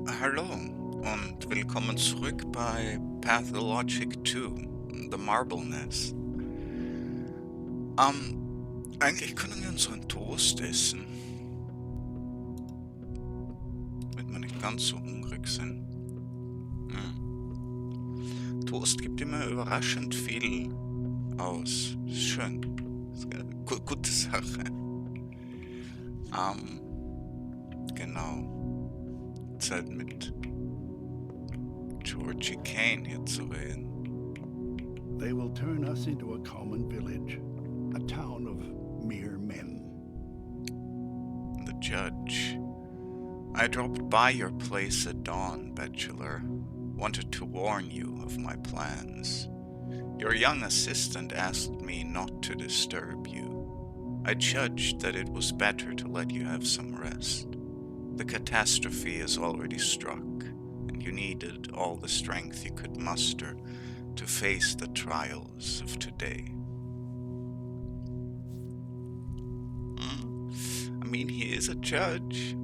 Hallo und willkommen zurück bei Pathologic 2, The Marble Nest. Eigentlich können wir unseren Toast essen, damit wir nicht ganz so hungrig sind. Toast gibt immer überraschend viel aus. Ist schön. Ist eine gute Sache. Genau. Zeit mit Georgie Kane hier zu reden. They will turn us into a common village, a town of mere men. The judge. I dropped by your place at dawn, Bachelor. Wanted to warn you of my plans. Your young assistant asked me not to disturb you. I judged that it was better to let you have some rest. The catastrophe is already struck, and you needed all the strength you could muster to face the trials of today. I mean, he is a judge.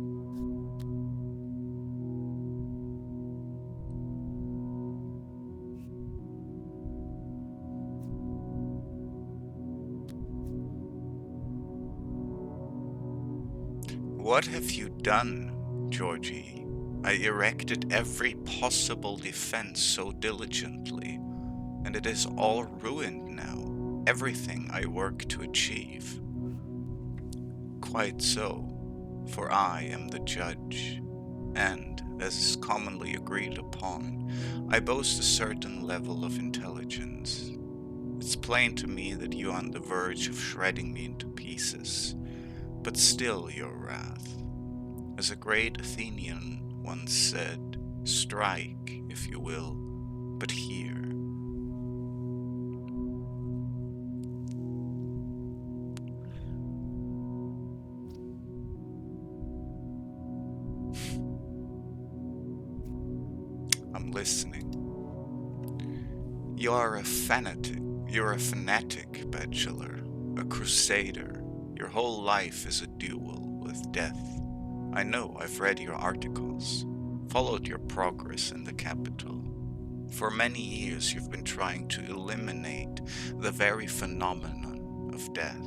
What have you done, Georgie? I erected every possible defense so diligently, and it is all ruined now, everything I worked to achieve. Quite so, for I am the judge, and, as is commonly agreed upon, I boast a certain level of intelligence. It's plain to me that you are on the verge of shredding me into pieces, but still your wrath. As a great Athenian once said, strike, if you will, but hear. I'm listening. You're a fanatic, Bachelor, a crusader. Your whole life is a duel with death. I know, I've read your articles, followed your progress in the capital. For many years you've been trying to eliminate the very phenomenon of death.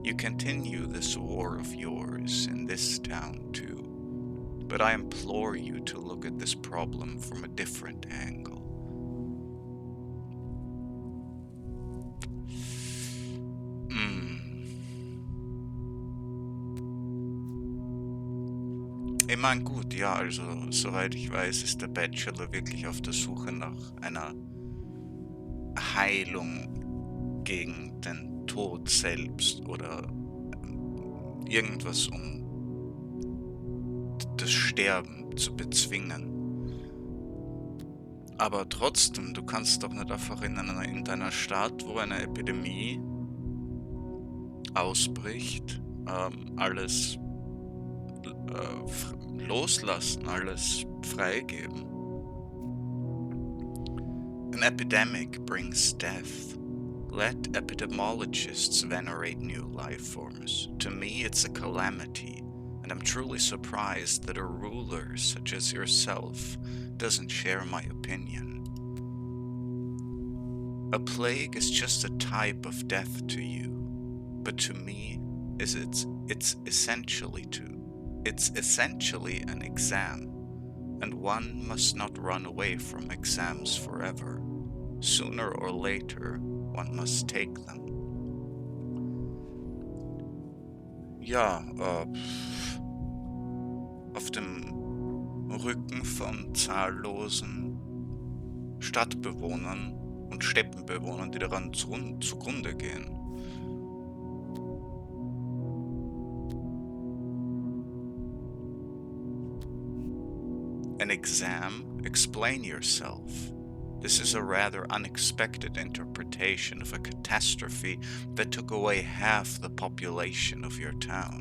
You continue this war of yours in this town too. But I implore you to look at this problem from a different angle. Ich meine, gut, ja, also, soweit ich weiß, ist der Bachelor wirklich auf der Suche nach einer Heilung gegen den Tod selbst oder irgendwas, um das Sterben zu bezwingen. Aber trotzdem, du kannst doch nicht einfach in deiner Stadt, wo eine Epidemie ausbricht, alles loslassen, alles freigeben. An epidemic brings death. Let epidemiologists venerate new life forms. To me, it's a calamity, and I'm truly surprised that a ruler such as yourself doesn't share my opinion. A plague is just a type of death to you, but to me, it's essentially an exam, and one must not run away from exams forever. Sooner or later, one must take them. Ja, auf dem Rücken von zahllosen Stadtbewohnern und Steppenbewohnern, die daran zugrunde gehen. An exam? Explain yourself. This is a rather unexpected interpretation of a catastrophe that took away half the population of your town.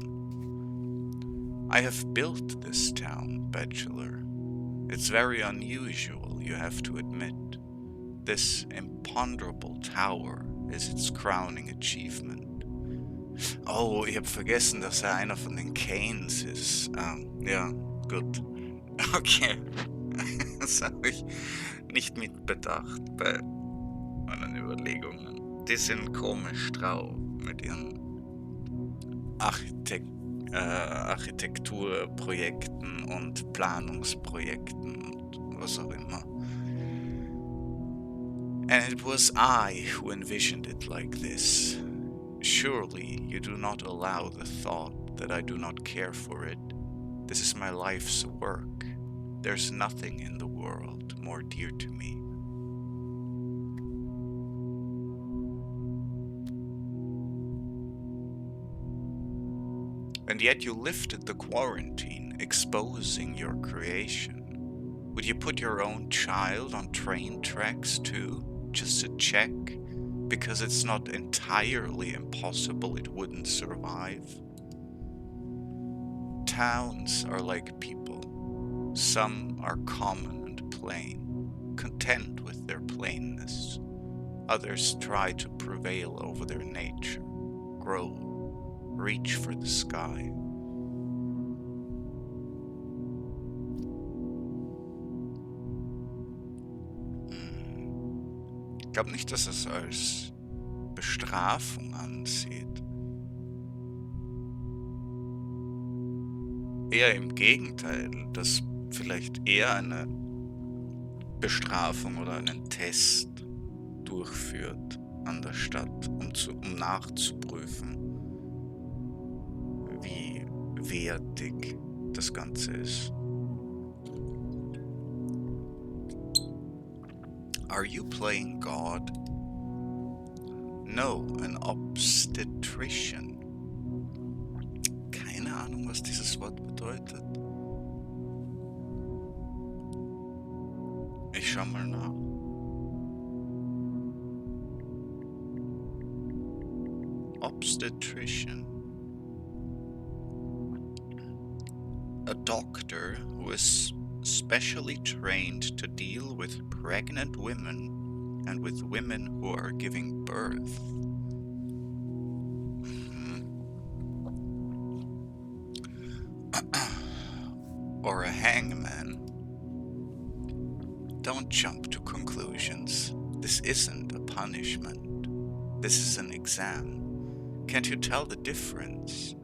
I have built this town, Bachelor. It's very unusual, you have to admit. This imponderable tower is its crowning achievement. Oh, ich hab vergessen, dass einer von den Kanes ist. Ja, gut. Okay. Das habe ich nicht mitbedacht bei meinen Überlegungen. Die sind komisch drauf mit ihren Architekturprojekten und Planungsprojekten und was auch immer. And it was I who envisioned it like this. Surely you do not allow the thought that I do not care for it. This is my life's work. There's nothing in the world more dear to me. And yet you lifted the quarantine, exposing your creation. Would you put your own child on train tracks too, just to check? Because it's not entirely impossible it wouldn't survive. Towns are like people. Some are common and plain, content with their plainness. Others try to prevail over their nature, grow, reach for the sky. Ich glaube nicht, dass es als Bestrafung ansieht. Eher im Gegenteil, dass vielleicht eher eine Bestrafung oder einen Test durchführt an der Stadt, um nachzuprüfen, wie wertig das Ganze ist. Are you playing God? No, an obstetrician. Keine Ahnung, was dieses Wort bedeutet. Ich schau mal nach. Obstetrician. A doctor who is specially trained to deal with pregnant women and with women who are giving birth. Or a hangman. Don't jump to conclusions. This isn't a punishment. This is an exam. Can't you tell the difference?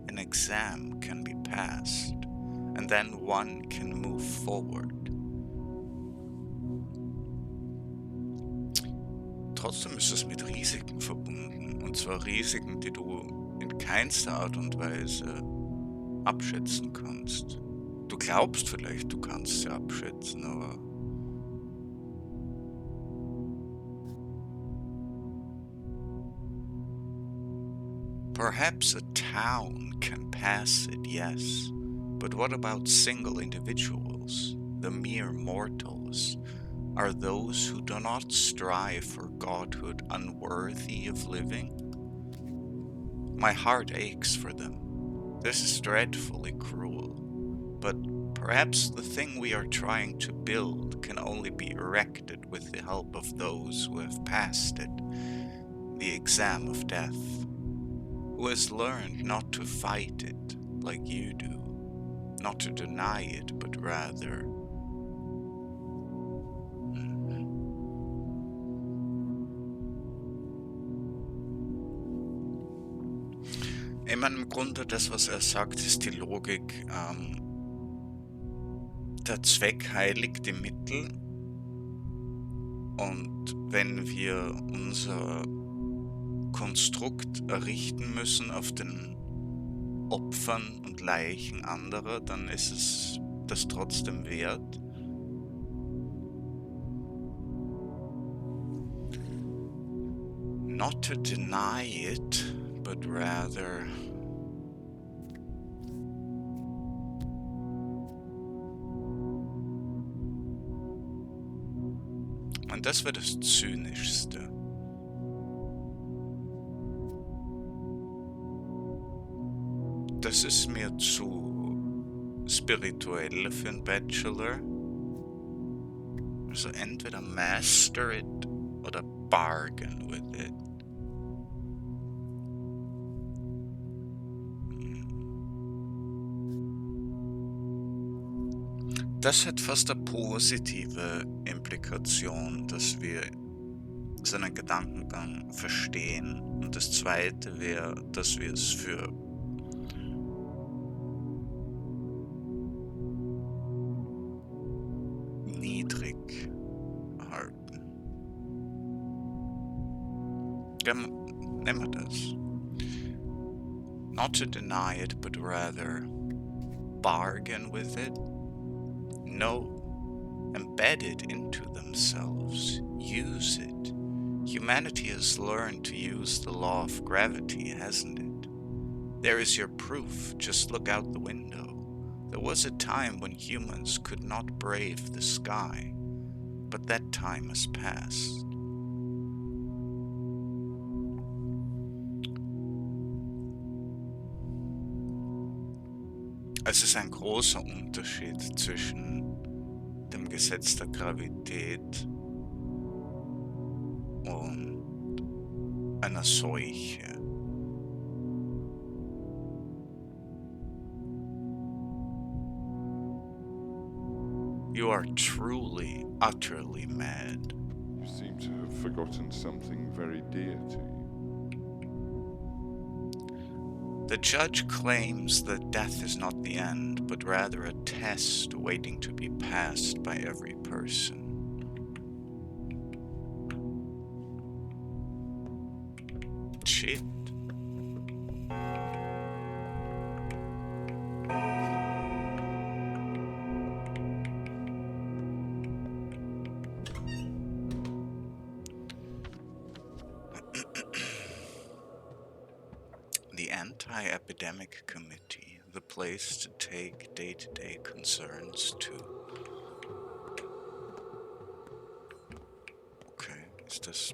An exam can be passed, and then one can move forward. Trotzdem ist es mit Risiken verbunden, und zwar Risiken, die du in keinster Art und Weise abschätzen kannst. Du glaubst vielleicht, du kannst sie abschätzen, aber perhaps a town can pass it, yes. But what about single individuals, the mere mortals? Are those who do not strive for godhood unworthy of living? My heart aches for them. This is dreadfully cruel. But perhaps the thing we are trying to build can only be erected with the help of those who have passed it, the exam of death, who has learned not to fight it like you do, not to deny it, but rather Ich meine, im Grunde das, was er sagt, ist die Logik, der Zweck heiligt die Mittel, und wenn wir unser Konstrukt errichten müssen auf den Opfern und Leichen anderer, dann ist es das trotzdem wert. Not to deny it, but rather und das wäre das Zynischste. Das ist mir zu spirituell für einen Bachelor. Also entweder master it oder bargain with it. Das hat fast eine positive Implikation, dass wir seinen Gedankengang verstehen. Und das zweite wäre, dass wir es für niedrig halten. Nehmen wir das. Not to deny it, but rather bargain with it. No, embed it into themselves. Use it. Humanity has learned to use the law of gravity, hasn't it? There is your proof. Just look out the window. There was a time when humans could not brave the sky, but that time has passed. Es ist ein großer Unterschied zwischen dem Gesetz der Gravität und einer Seuche. You are truly, utterly mad. You seem to have forgotten something very dear to you. The judge claims that death is not the end, but rather a test waiting to be passed by every person. Shit. The Anti-Epidemic Committee, the place to take day-to-day concerns to. Okay, ist das...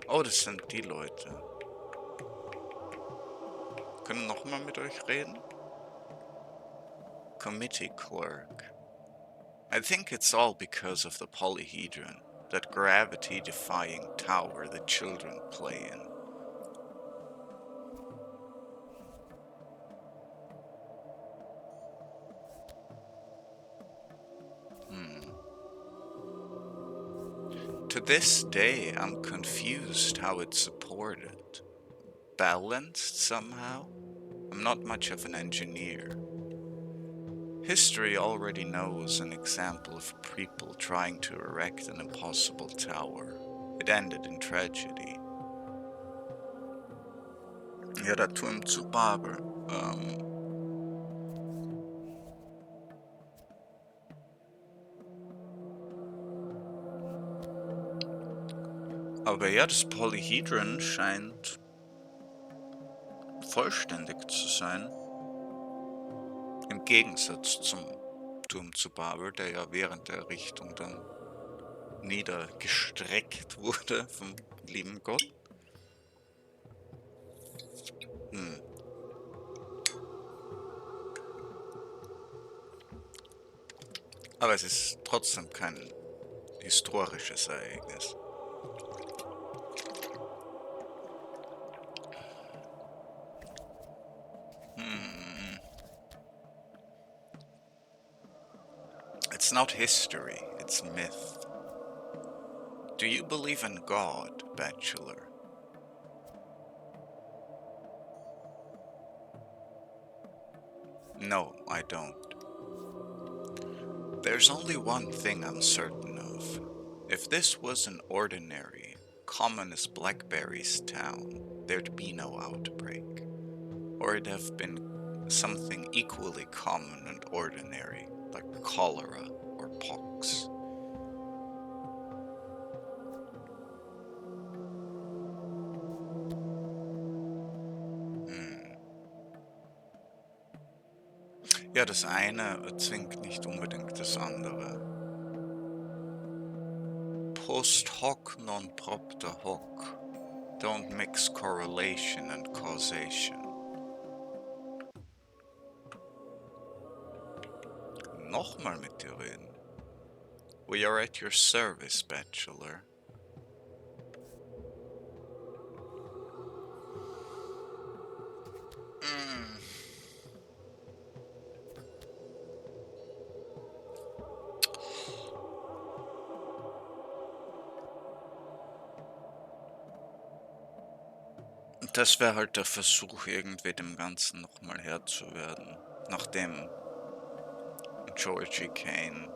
Oh, das sind die Leute. Können nochmal mit euch reden? Committee clerk. I think it's all because of the polyhedron, that gravity-defying tower the children play in. To this day, I'm confused how it's supported. Balanced somehow? I'm not much of an engineer. History already knows an example of people trying to erect an impossible tower. It ended in tragedy. Ja, der Turm zu Babel. Aber ja, das Polyhedron scheint vollständig zu sein. Im Gegensatz zum Turm zu Babel, der ja während der Errichtung dann niedergestreckt wurde vom lieben Gott. Aber es ist trotzdem kein historisches Ereignis. It's not history, it's myth. Do you believe in God, bachelor? No, I don't. There's only one thing I'm certain of. If this was an ordinary, common as blackberries town, there'd be no outbreak. Or it'd have been something equally common and ordinary, like cholera or pox. Ja, das eine erzwingt nicht unbedingt das andere. Post hoc non propter hoc. Don't mix correlation and causation. Nochmal mit dir reden. We are at your service, bachelor. das wäre halt der Versuch, irgendwie dem Ganzen nochmal Herr zu werden, nachdem Georgie Kane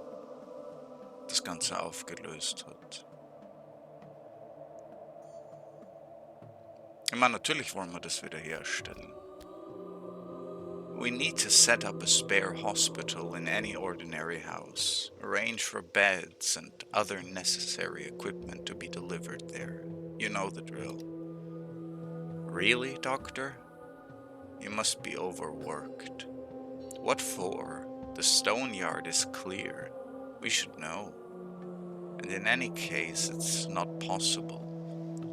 das Ganze aufgelöst hat. Ich meine, natürlich wollen wir das wiederherstellen. We need to set up a spare hospital in any ordinary house, arrange for beds and other necessary equipment to be delivered there. You know the drill. Really, Doctor? You must be overworked. What for? The stone yard is clear. We should know. And in any case, it's not possible.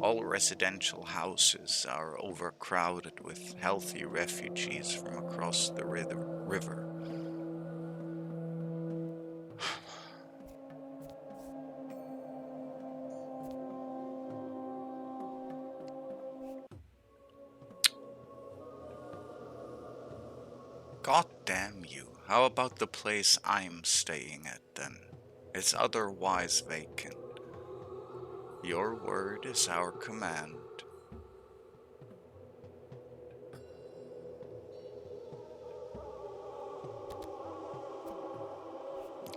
All residential houses are overcrowded with healthy refugees from across the river. God damn you. How about the place I'm staying at then? It's otherwise vacant. Your word is our command.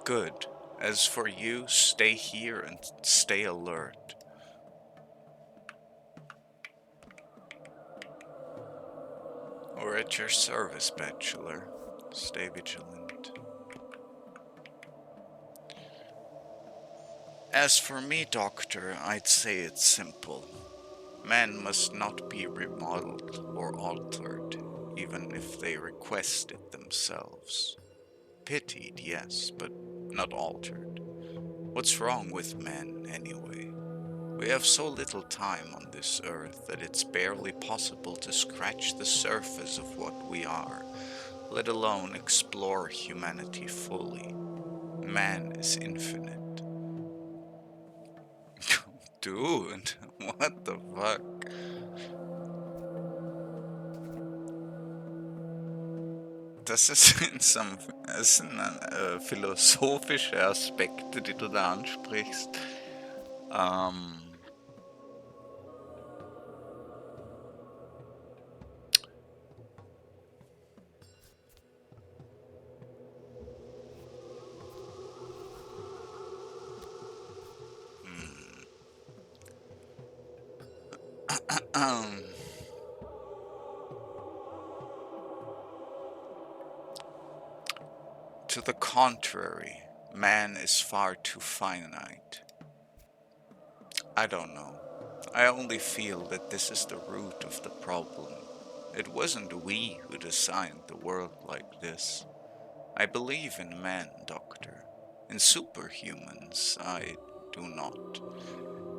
Good. As for you, stay here and stay alert. We're at your service, Bachelor. Stay vigilant. As for me, Doctor, I'd say it's simple. Men must not be remodeled or altered, even if they request it themselves. Pitied, yes, but not altered. What's wrong with men, anyway? We have so little time on this earth that it's barely possible to scratch the surface of what we are, let alone explore humanity fully. Man is infinite. Dude, what the fuck? Das sind philosophische Aspekte, die du da ansprichst. To the contrary, man is far too finite. I don't know. I only feel that this is the root of the problem. It wasn't we who designed the world like this. I believe in men, Doctor. In superhumans, I do not.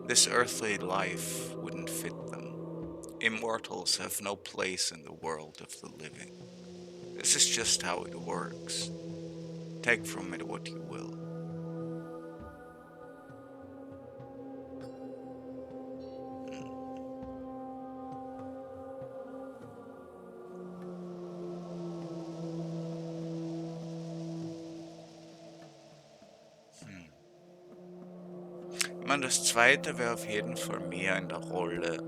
This earthly life wouldn't fit them. Immortals have no place in the world of the living. This is just how it works. Take from it what you will. Ich meine, das zweite wäre auf jeden Fall mehr in der Rolle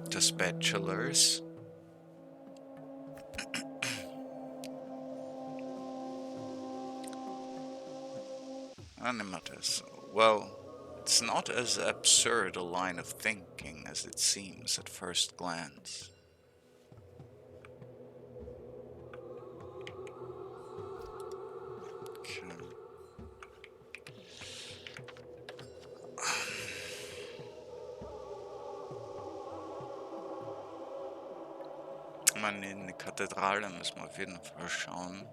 des Bachelors. Nehmen wir das. Well, it's not as absurd a line of thinking as it seems at first glance. Okay. Ich meine, in die Kathedrale müssen wir auf jeden Fall schauen.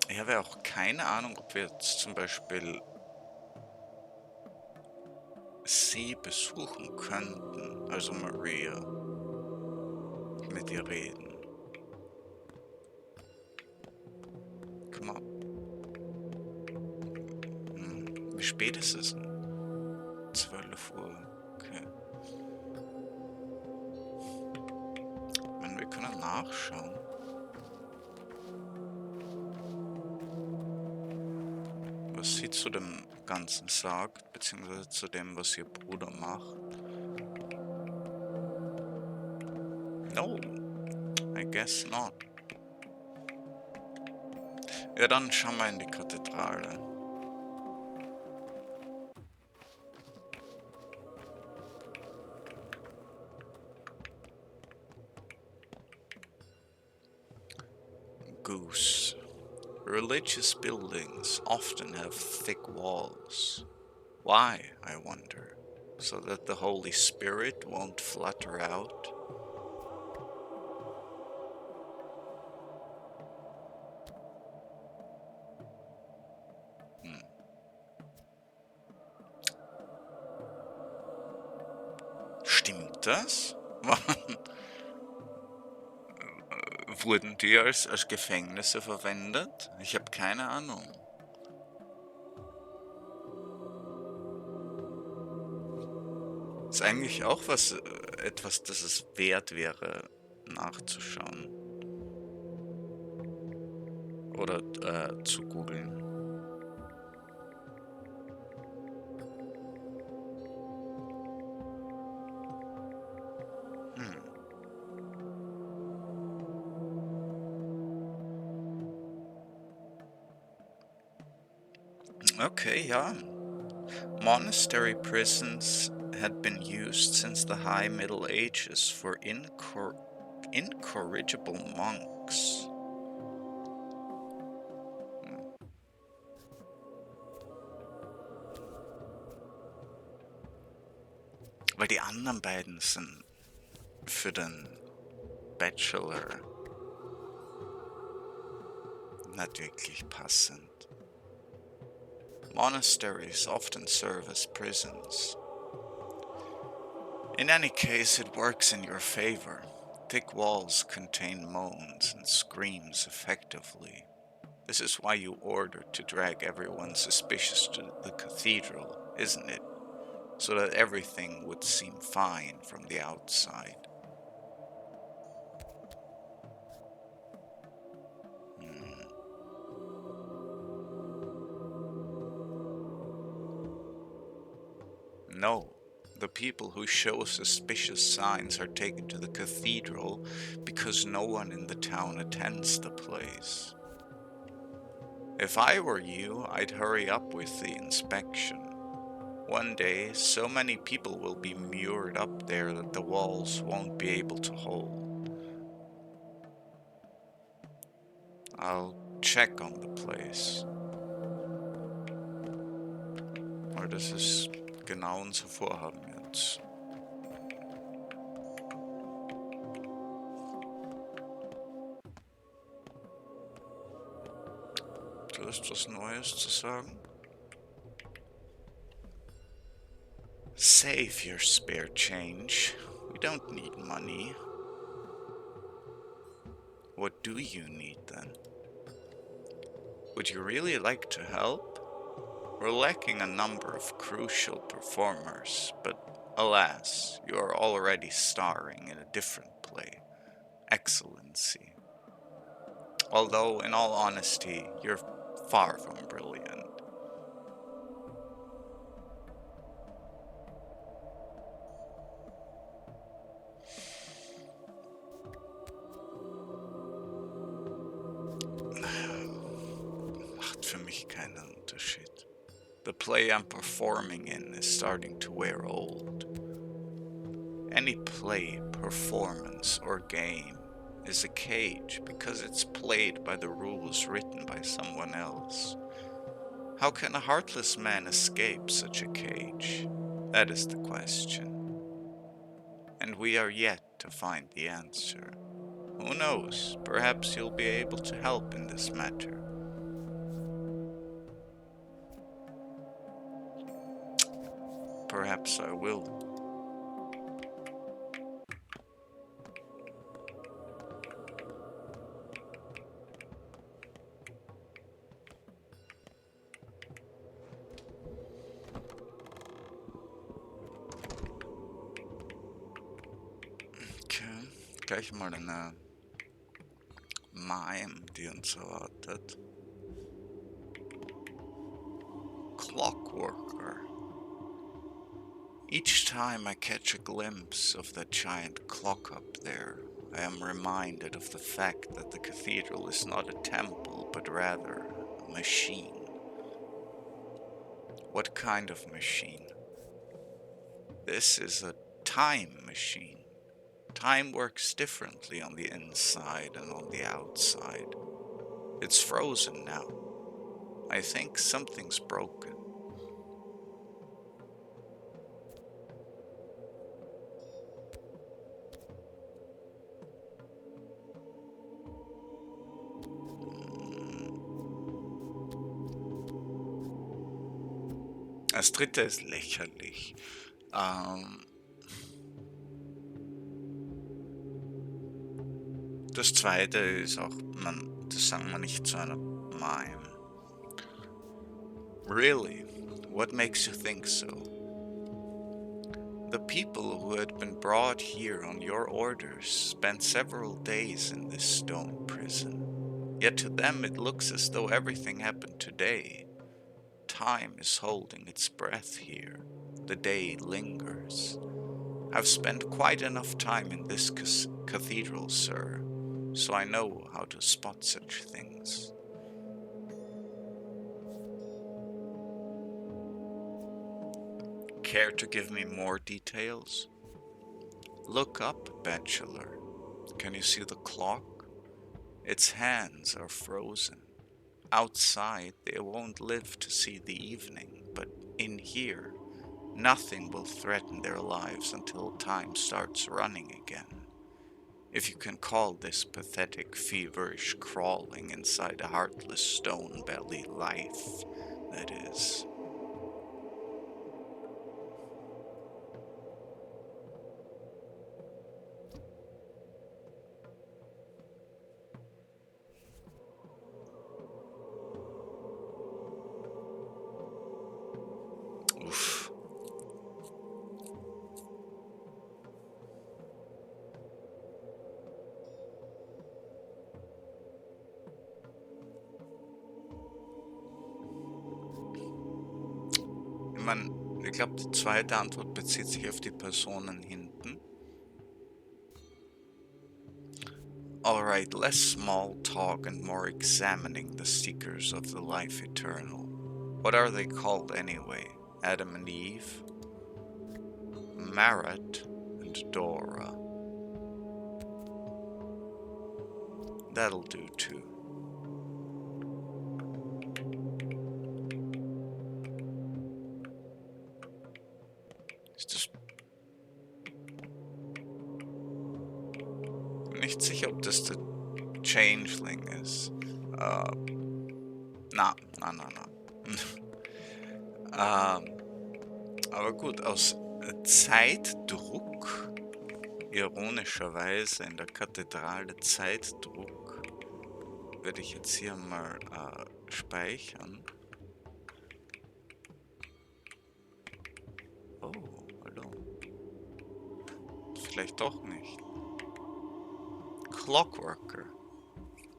Ich habe ja auch keine Ahnung, ob wir jetzt zum Beispiel sie besuchen könnten, also Maria, mit ihr reden. Komm ab. Wie spät ist es denn? 12 Uhr, okay. Ich meine, wir können nachschauen. zu dem Ganzen sagt, beziehungsweise zu dem, was ihr Bruder macht? No, I guess not. Ja, dann schauen wir in die Kathedrale. Goose. Religious buildings often have thick walls. Why, I wonder? So that the Holy Spirit won't flutter out? Stimmt das? Wurden die als Gefängnisse verwendet? Ich habe keine Ahnung. Ist eigentlich auch etwas, das es wert wäre, nachzuschauen. Oder zu googeln. Okay, ja. Monastery prisons had been used since the High Middle Ages for incorrigible monks. Weil die anderen beiden sind für den Bachelor nicht wirklich passend. Monasteries often serve as prisons. In any case, it works in your favor. Thick walls contain moans and screams effectively. This is why you ordered to drag everyone suspicious to the cathedral, isn't it? So that everything would seem fine from the outside. No, the people who show suspicious signs are taken to the cathedral because no one in the town attends the place. If I were you, I'd hurry up with the inspection. One day, so many people will be mured up there that the walls won't be able to hold. I'll check on the place. Aber das ist genau unser Vorhaben jetzt. Du hast was Neues zu sagen? Save your spare change. We don't need money. What do you need then? Would you really like to help? We're lacking a number of crucial performers, but alas, you are already starring in a different play, Excellency. Although, in all honesty, you're far from brilliant. Macht für mich keinen Unterschied. The play I'm performing in is starting to wear old. Any play, performance, or game is a cage because it's played by the rules written by someone else. How can a heartless man escape such a cage? That is the question. And we are yet to find the answer. Who knows, perhaps you'll be able to help in this matter. Perhaps I will. Okay, gleich mal eine Mime, die uns erwartet. clockworker. Each time I catch a glimpse of that giant clock up there, I am reminded of the fact that the cathedral is not a temple, but rather a machine. What kind of machine? This is a time machine. Time works differently on the inside and on the outside. It's frozen now. I think something's broken. Das dritte ist lächerlich. Das zweite ist auch, das sagen wir nicht zu einer Mime. Really? What makes you think so? The people who had been brought here on your orders spent several days in this stone prison. Yet to them it looks as though everything happened today. Time is holding its breath here. The day lingers. I've spent quite enough time in this cathedral, sir, so I know how to spot such things. Care to give me more details? Look up, bachelor. Can you see the clock? Its hands are frozen. Outside, they won't live to see the evening, but in here, nothing will threaten their lives until time starts running again. If you can call this pathetic, feverish crawling inside a heartless stone belly life, that is. Uff. Ich glaube, die zweite Antwort bezieht sich auf die Personen hinten. Alright, less small talk and more examining the seekers of the life eternal. What are they called anyway? Adam and Eve? Marat and Dora. That'll do too. Nicht sicher, ob das der Changeling ist. Na. Aber gut, aus Zeitdruck, ironischerweise in der Kathedrale Zeitdruck, werde ich jetzt hier mal speichern. Oh, hallo. Vielleicht doch nicht. Clockworker.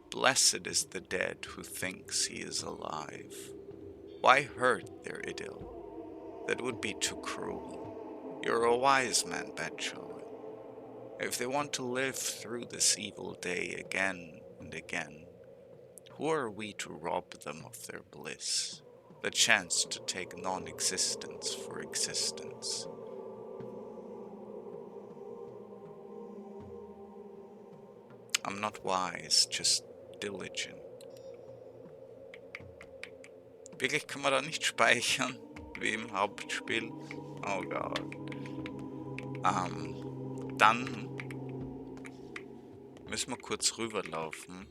Blessed is the dead who thinks he is alive. Why hurt their idyll? That would be too cruel. You're a wise man, bachelor. If they want to live through this evil day again and again, who are we to rob them of their bliss? The chance to take non-existence for existence. I'm not wise, just diligent. Wirklich kann man da nicht speichern, wie im Hauptspiel. Oh Gott. Dann müssen wir kurz rüberlaufen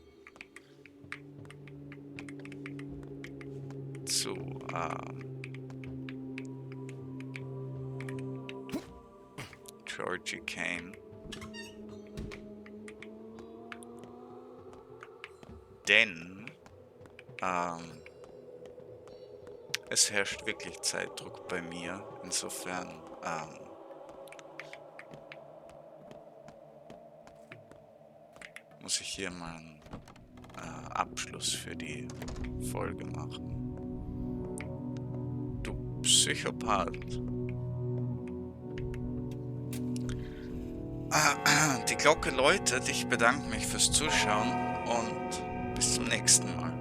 zu Georgie Kane. Denn es herrscht wirklich Zeitdruck bei mir. Insofern muss ich hier mal einen Abschluss für die Folge machen. Psychopath. Die Glocke läutet. Ich bedanke mich fürs Zuschauen und bis zum nächsten Mal.